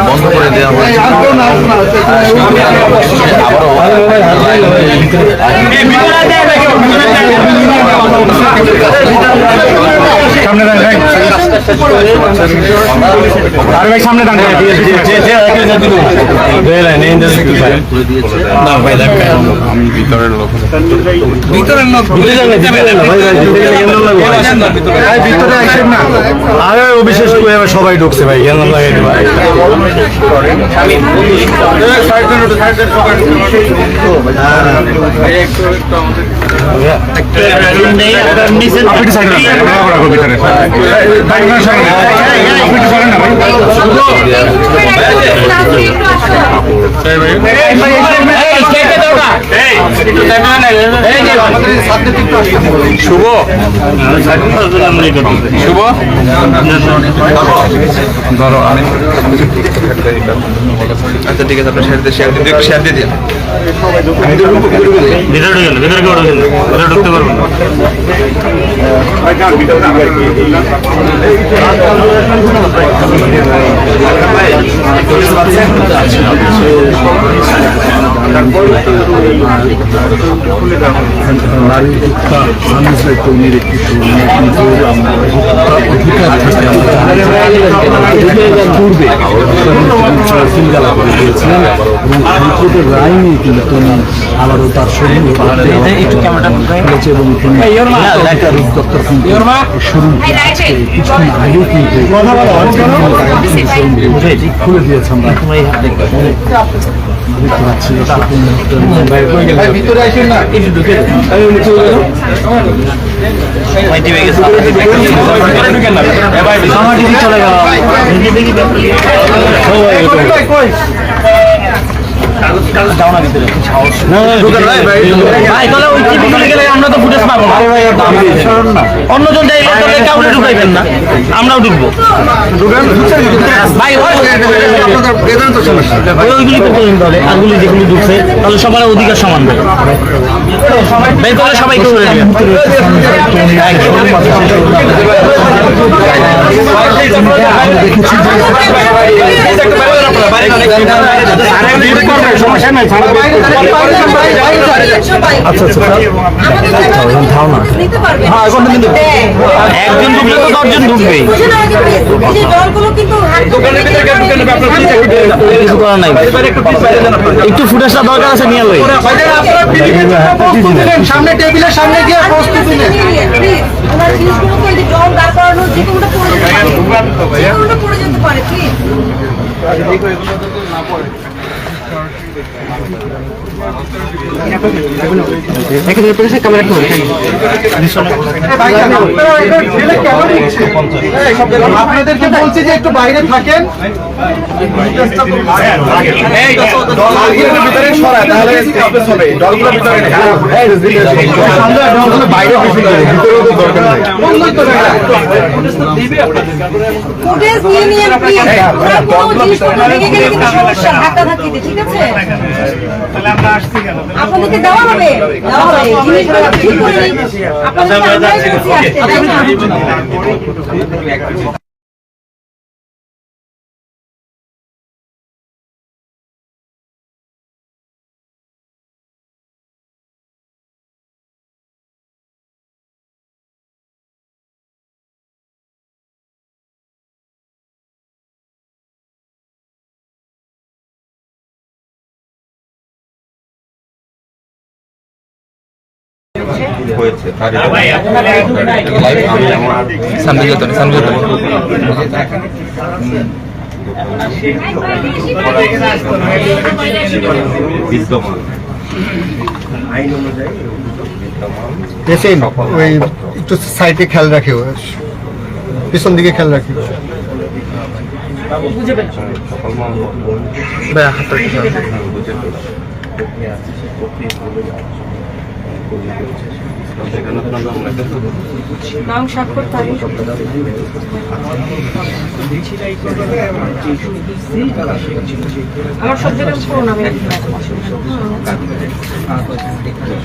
বন্ধ করে দেওয়া হয়েছে। সামনে সামনে আমি ভিতরের লোক ভিতরে আসেন না। আরে অবিশ্বাস করে সবাই ঢুকছে ভাই, কেন লাগাই ভাই শুভ শুভ ধরো আচ্ছা ঠিক আছে, আপনার শেয়ার দিয়ে দিন। ভিতরে ঢুকতে পারবো না। নারী শিক্ষা মানুষের কর্মীর একটি পূর্বে সিঙ্গালা করে দিয়েছিলেন এবং হাইকোর্টের রায় নিয়ে কিন্তু আবারও তার শরীর হয়েছে এবং দপ্তর কিন্তু শুরু কিছুক্ষণ আগেও কিন্তু খুলে দিয়েছে। আমরা দেখতে পাচ্ছি চলে গেল। আমরা তো ফুটেজ পাবো না, অন্যজন ঢুকাইবেন না, আমরাও ঢুকবো ভাই। ওইগুলি করতে হবে, আরগুলি যেগুলি ঢুকছে তাহলে সবার অধিকার সমান দেবে, বের করলে সবাইকে করে দেবে। আচ্ছা আচ্ছা ধারণা হ্যাঁ এখন কিন্তু একজন ঢুকলে তো 10 জন ঢুকবেই, কিছু করার নাই। একটু ফুটেজটা দরকার আছে, নিয়ে লই সামনে টেবিলের সামনে গিয়ে প্রস্তুতি নেন। আপনাদেরকে বলছি যে একটু বাইরে থাকেন, আপনাদেরকে দেওয়া হবে জিনিসগুলো ঠিক করে আপনাদের হয়েছে ওই একটু সাইডে খেয়াল রাখে, পিছন দিকে খেয়াল রাখি। নাম স্বাক্ষর তারিখ আমার সব জায়গায় পুরো নামে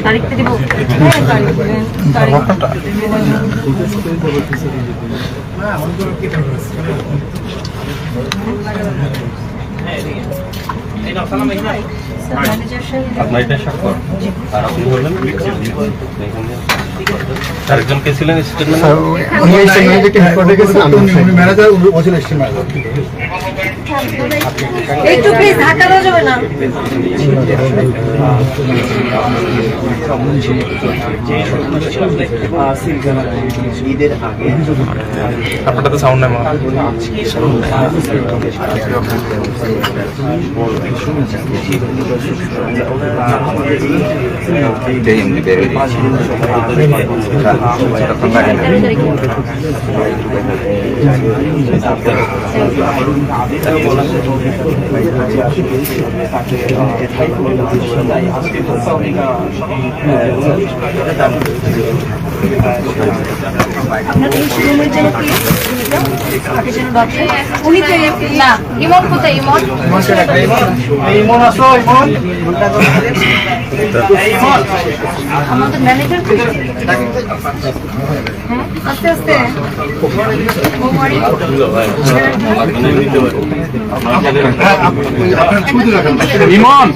তারিখটা দিব। হ্যাঁ তারিখ আপনার এটা স্বাক্ষর আর আপনি বললেন আরেকজন কে ছিলেন একটু প্লিজ ধাক্কা দেওয়া যাবে না। আপনারটা তো সাউন্ড নাই মা উনি তো না ইমন কোথায় ইমন আমাদের ম্যানেজার আস্তে আস্তে ইমন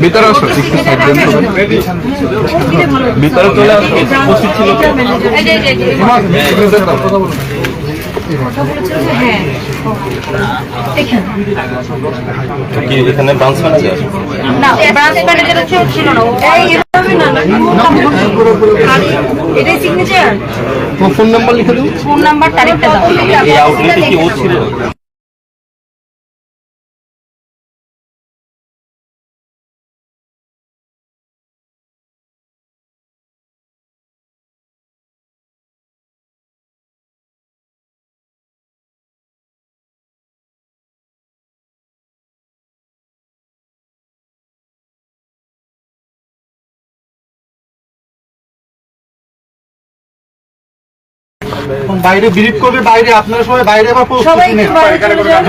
ভিতরে আসো, ভিতরে চলে আসো। হ্যাঁ কি এখানে ব্রাঞ্চ ম্যানেজার না ব্রাঞ্চ ম্যানেজার ছিল না এইভাবে না এটাই সিগনেচার। ফোন নাম্বার লিখে দিন। ফোন নাম্বার তারিখটা দাও। এই আউটলেটে কি ও ছিল বাইরে বিরিপ করবে, বাইরে আপনারা সবাই বাইরে আবার সবাই একটু বাইরে চলে যান।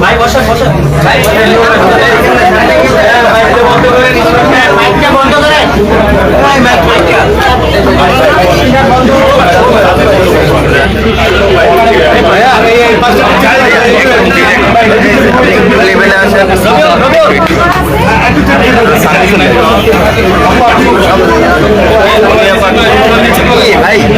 ভাই বসা বসা বন্ধ করেন ভাই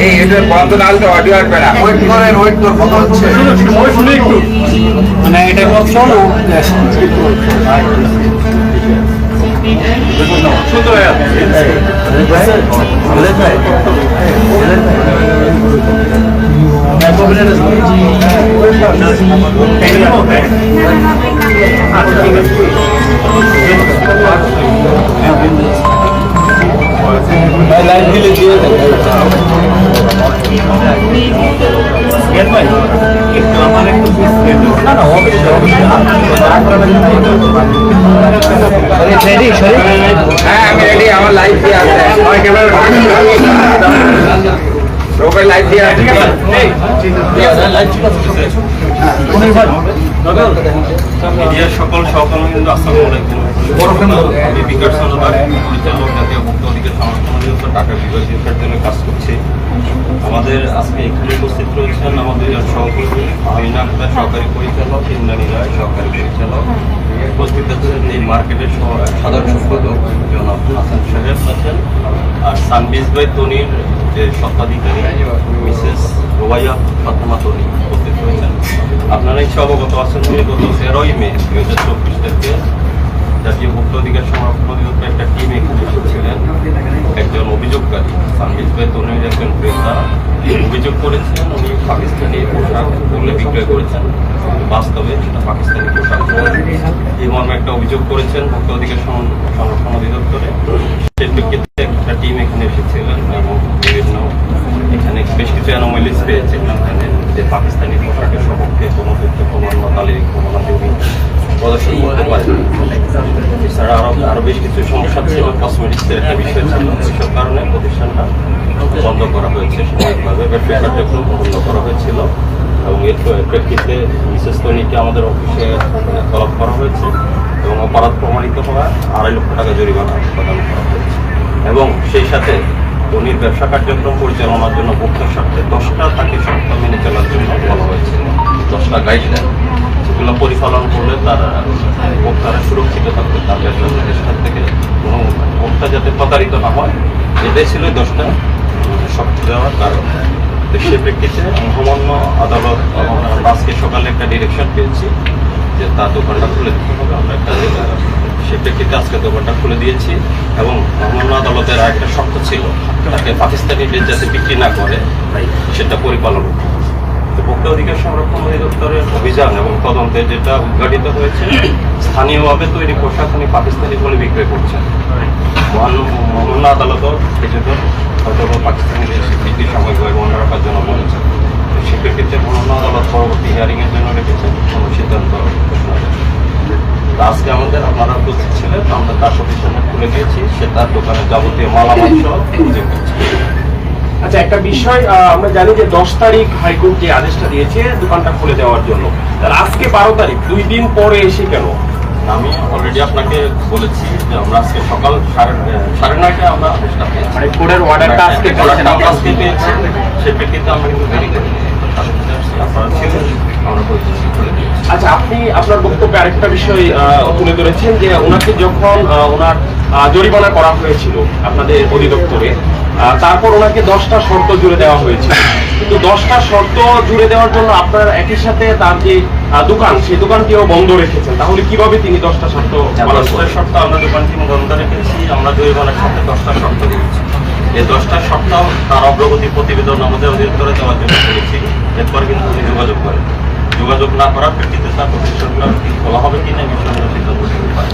এই এটা বন্ধ না হলে অডিও আসবে না। ওয়েট করেন, ওয়েট কর, কথা হচ্ছে। শুনে একটু মানে এটা অপশন সুন্দর হয়ে যাচ্ছে। লাইন দিলে দিয়ে দেন হ্যাঁ আমি রেডি, আমার লাইভ দিয়ে আছে। আমার ক্যামেরা রোবের লাইভ দিয়ে আছে। মিডিয়ার সকল সহকর্মীবৃন্দ, আসসালামু আলাইকুম। আমি বিকাশ চন্দ্রদাস, পরিচালক, জাতীয় ভোক্তা অধিকার সংরক্ষণ অধিদপ্তর, ঢাকা বিভাগীয় কার্যালয়ে কাজ করছি। আমাদের আজকে এখানে উপস্থিত রয়েছেন আমাদের সহকর্মী আমিনা আক্তার, সহকারী পরিচালক, ইন্দ্রাণী রায়, সহকারী পরিচালক। উপস্থিত আছেন এই মার্কেটের সাধারণ সম্পাদক জনাব হাসান সাহেব আছেন, আর সানবিজ বাই তনির যে স্বত্বাধিকারী মিসেস রোবাইয়া ফাতেমা তনি উপস্থিত রয়েছেন। আপনারা এই অবগত আছেন যে গত 13ই মে 2024 তারিখে জাতীয় ভোক্তা অধিকার সংরক্ষণ অধিদপ্তর একটা টিম এখানে এসেছিলেন। একজন অভিযোগকারী সানবিজ বাই তনির একজন ক্রেতা অভিযোগ করেছেন উনি পাকিস্তানি পোশাক বলে বিক্রয় করেছেন, বাস্তবে সেটা পাকিস্তানি পোশাক। এই মর্মে একটা অভিযোগ করেছেন ভোক্তা অধিকার সংরক্ষণ অধিদপ্তরে। সেই প্রেক্ষিতে একটা টিম এখানে এসেছিলেন এবং বিভিন্ন এখানে বেশ কিছু অ্যানোমালিস পেয়েছেন এখানে যে পাকিস্তানি পোশাকের সপক্ষে কোনো তথ্য প্রমাণ বা তালিকা প্রমাণাদি প্রদর্শন করতে পারেন। এছাড়া আরো বেশ কিছু সমস্যা ছিল, কসমেটিক্সের একটা বিষয় ছিল, এইসব কারণে প্রতিষ্ঠানটা বন্ধ করা হয়েছে সাময়িকভাবে, ব্যাটারি কার্যক্রম বন্ধ করা হয়েছিল। এবং এর প্রেক্ষিতে মিসেস তনিকে আমাদের অফিসে তলব করা হয়েছে এবং অপরাধ প্রমাণিত হওয়ায় 2.5 লক্ষ টাকা জরিমানা প্রদান করা হয়েছে। এবং সেই সাথে তনির ব্যবসা কার্যক্রম পরিচালনার জন্য ভোক্তার স্বার্থে 10টা তাকে শর্ত মেনে চলার জন্য বলা হয়েছে, 10টা গাইডলাইন, যেগুলো পরিপালন করলে তার ভোক্তারা সুরক্ষিত থাকবে, তার ব্যবসা প্রতিষ্ঠান থেকে কোনো ভোক্তা যাতে প্রতারিত না হয়, এটাই ছিল 10টা শর্ত দেওয়ার কারণ। তো সে প্রেক্ষিতে মহামান্য আদালত আজকে সকালে একটা ডিরেকশন পেয়েছি যে তার দোকানটা খুলে দিতে হবে। আমরা একটা সে প্রেক্ষিতে আজকে দোকানটা খুলে দিয়েছি এবং মহামান্য আদালতের আরেকটা শর্ত ছিল তাকে পাকিস্তানি ড্রেস যাতে বিক্রি না করে সেটা পরিপালন করতে হবে। ভোক্তা অধিকার সংরক্ষণ অধিদপ্তরের অভিযান এবং তদন্তে যেটা উদ্ঘাটিত হয়েছে, স্থানীয়ভাবে তৈরি পোশাক উনি পাকিস্তানি বলে বিক্রয় করছেন। মহামান্য আদালতও কিছুদিন হয়তো পাকিস্তানি স্বীকৃতি সাময়িকভাবে বন্ধ রাখার জন্য বলেছেন। সেক্ষেত্রে মহামান্য আদালত পরবর্তী হিয়ারিংয়ের জন্য রেখেছেন, কোনো সিদ্ধান্ত ঘোষণা করেন। আজকে আমাদের আপনারা উপস্থিত ছিলেন, আমরা তার প্রতিষ্ঠানে খুলে দিয়েছি, সে তার দোকানের যাবতীয় মালামাল সহ খুঁজে পেয়েছে। আচ্ছা, একটা বিষয় আমরা জানি যে 10 তারিখ হাইকোর্ট যে আদেশটা দিয়েছে দোকানটা খুলে দেওয়ার জন্য, তার আজকে 12 তারিখ, 2 দিন পরে এসে কেন? আমি অলরেডি আপনাকে বলেছি যে আমরা আজকে সকাল 9:30 আমরা আদেশটা পেয়েছি। হাইকোর্টের অর্ডারটা আজকে আজকে পেয়েছি, সে প্রেক্ষিতে আমরা কিন্তু দেরি করি আপনারা ছিলেন, আমরা পরিস্থিতি খুলে দিয়েছি। আচ্ছা, আপনি আপনার বক্তব্যে আরেকটা বিষয় তুলে ধরেছেন যে ওনাকে যখন ওনার জরিমানা করা হয়েছিল আপনাদের অধিদপ্তরে, তারপর ওনাকে 10টা শর্ত জুড়ে দেওয়া হয়েছিল, কিন্তু 10টা শর্ত জুড়ে দেওয়ার জন্য আপনার একই সাথে তার যে দোকান, সেই দোকানটিও বন্ধ রেখেছেন, তাহলে কিভাবে তিনি 10টা শর্ত পালন করেন? 10টা শর্ত আমরা দোকানটি বন্ধ রেখেছি, আমরা জরিমানার সাথে 10টা শর্ত দিয়েছি। এই 10টা শর্ত তার অগ্রগতি প্রতিবেদন আমাদের অধিদপ্তরে দেওয়ার জন্য করেছি। এরপর কিন্তু উনি যোগাযোগ করেন, যোগাযোগ না করার প্রেক্ষিতে তার প্রতিষ্ঠানটা খোলা হবে কিনা এই বিষয়ে সিদ্ধান্ত নিতে পারে।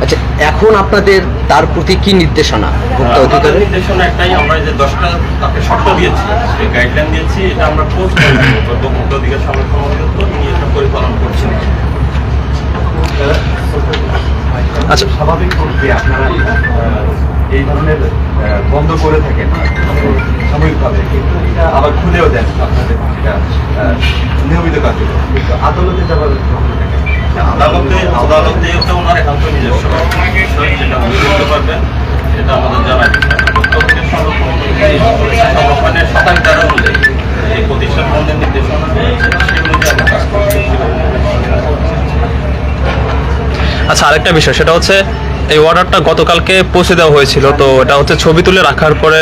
আচ্ছা, এখন আপনাদের তার প্রতি কি নির্দেশনা ভোক্তা আমাদের অধিকারের? নির্দেশনা একটাই, আমরা যে 10টা তাকে শর্ত দিয়েছি, যে গাইডলাইন দিয়েছি, এটা আমরা পোস্ট করবো ভোক্তা অধিকার সংরক্ষণ অধিদপ্তর নিয়ে এটা পরিপালন করছি। আচ্ছা, স্বাভাবিক করতে আপনারা এই ধরনের বন্ধ করে থাকেন সাময়িকভাবে, কিন্তু এটা আবার খুলেও দেন আপনাদের যেটা নিয়মিত কার্যক্রম, কিন্তু আদালতে যাবার আদালতে এটা ওনার একান্ত নিজস্ব বিষয়, যেটা উনি করতে পারবেন, সেটা আমাদের জানা ভোক্তা অধিকার সংরক্ষণের 27 ধারা অনুযায়ী এই প্রতিষ্ঠান বন্ধের নির্দেশনা রয়েছে, সেই অনুযায়ী আমরা কাজ করছি। আচ্ছা, আরেকটা বিষয় সেটা হচ্ছে এই অর্ডারটা গতকালকে পৌঁছে দেওয়া হয়েছিল, তো এটা হচ্ছে ছবি তুলে রাখার পরে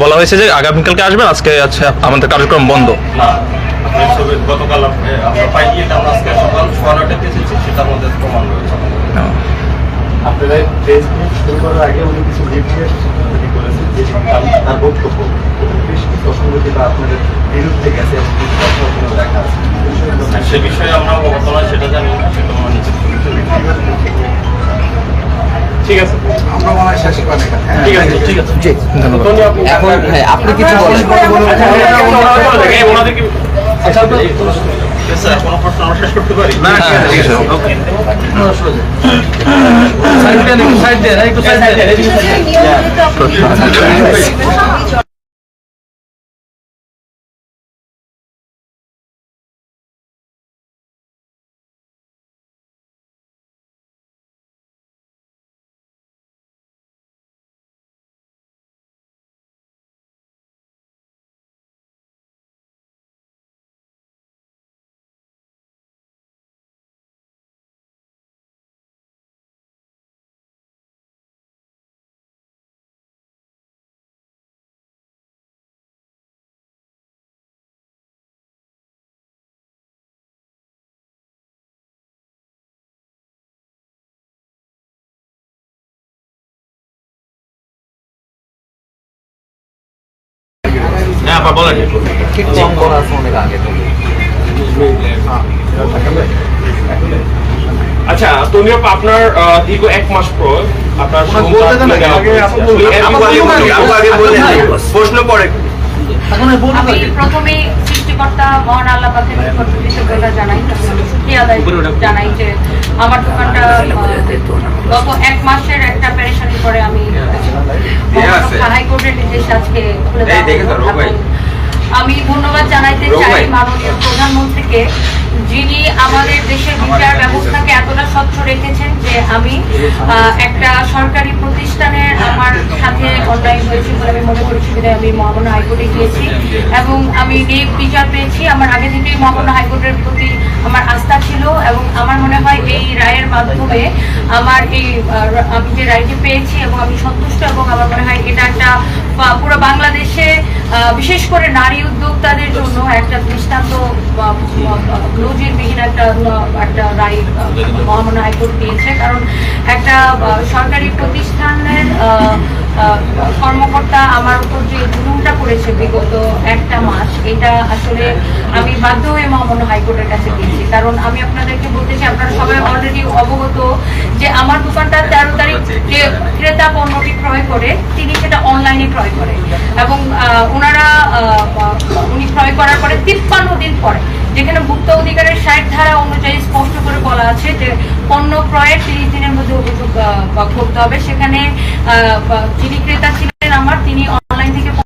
বলা হয়েছে যে আগামীকালকে আসবেন, আজকে আছে আমাদের কার্যক্রম বন্ধ। না, আপনার ছবি গতকাল আমরা পাইনি, এটা আমরা আজকে সকাল 9:30 এসেছি, সেটার মধ্যে প্রমাণ রয়েছে। আপনারা প্রেস মিট শুরু করার আগে উনি কিছু লিফলেট করেছেন, যে তার বক্তব্য বেশ কিছু অসঙ্গতি বা আপনাদের বিরুদ্ধে গেছে এবং কিছু কথাগুলো দেখা আছে। সে বিষয়ে আমরা অবগত নয়, সেটা জানি না, সেটা আমরা নিচে ঠিক আছে, আমরা মনে হয় শেষ করেন এখানে। ঠিক আছে, ঠিক আছে। জি ধন্যবাদ। এখন হ্যাঁ আপনি কিছু বলেন। ওনাদেরকে স্যার, কোনো প্রশ্ন আমরা শেষ করতে পারি? না ঠিক আছে, ওকে। নিয়মিত হ্যাঁ, আবার বলেন। কম করা আছে অনেক আগে থেকে। আচ্ছা, তনি আপা, আপনার দীর্ঘ 1 মাস পর আপনার প্রশ্ন পড়ে আমি প্রথমেই সৃষ্টিকর্তা মহান আল্লাহ পাকের নিকট কৃতজ্ঞতা জানাই, শুকরিয়া আদায় জানাই যে আমার দোকানটা গত 1 মাসের একটা পেরেশানি করে আমি হাইকোর্টের নির্দেশে আজকে খুলে দেওয়া হলো। আমি ধন্যবাদ জানাইতে চাই মাননীয় প্রধানমন্ত্রীকে, যিনি আমাদের দেশের বিচার ব্যবস্থাকে এতটা স্বচ্ছ রেখেছেন যে আমি একটা সরকারি প্রতিষ্ঠানের আমার সাথে অন্যায় হয়েছে বলে আমি মনে করছি, বলে আমি মহামান্য হাইকোর্টে গিয়েছি এবং আমি ন্যায় বিচার পেয়েছি। আমার আগে থেকেই মহামান্য হাইকোর্টের প্রতি আমার আস্থা ছিল এবং আমার মনে হয় এই রায়ের মাধ্যমে আমার আমি যে রায়টি পেয়েছি এবং আমি সন্তুষ্ট, এবং আমার মনে হয় এটা একটা পুরো বাংলাদেশে বিশেষ করে নারী উদ্যোক্তাদের জন্য একটা দৃষ্টান্ত নজিরবিহীন একটা রায় মহামান্য হাইকোর্ট দিয়েছে। কারণ একটা সরকারি প্রতিষ্ঠানের কর্মকর্তা আমার উপর যে জুলুমটা করেছে বিগত 1টা মাস, এটা আসলে আমি বাধ্য হয়ে মহামান্য হাইকোর্টের কাছে দিয়েছি। কারণ আমি আপনাদেরকে বলতে চাই, আপনারা সবাই অলরেডি অবগত যে আমার দোকানটা 13 তারিখ যে ক্রেতা পণ্যটি ক্রয় করে, তিনি সেটা অনলাইনে ক্রয় করে এবং উনি ক্রয় করার পরে 53 দিন পরে, যেখানে ভুক্ত অধিকারের 60 ধারা অনুযায়ী স্পষ্ট করে বলা আছে যে পণ্য ক্রয়ের 30 দিনের মধ্যে অভিযোগ করতে হবে, সেখানে যিনি ক্রেতা ছিলেন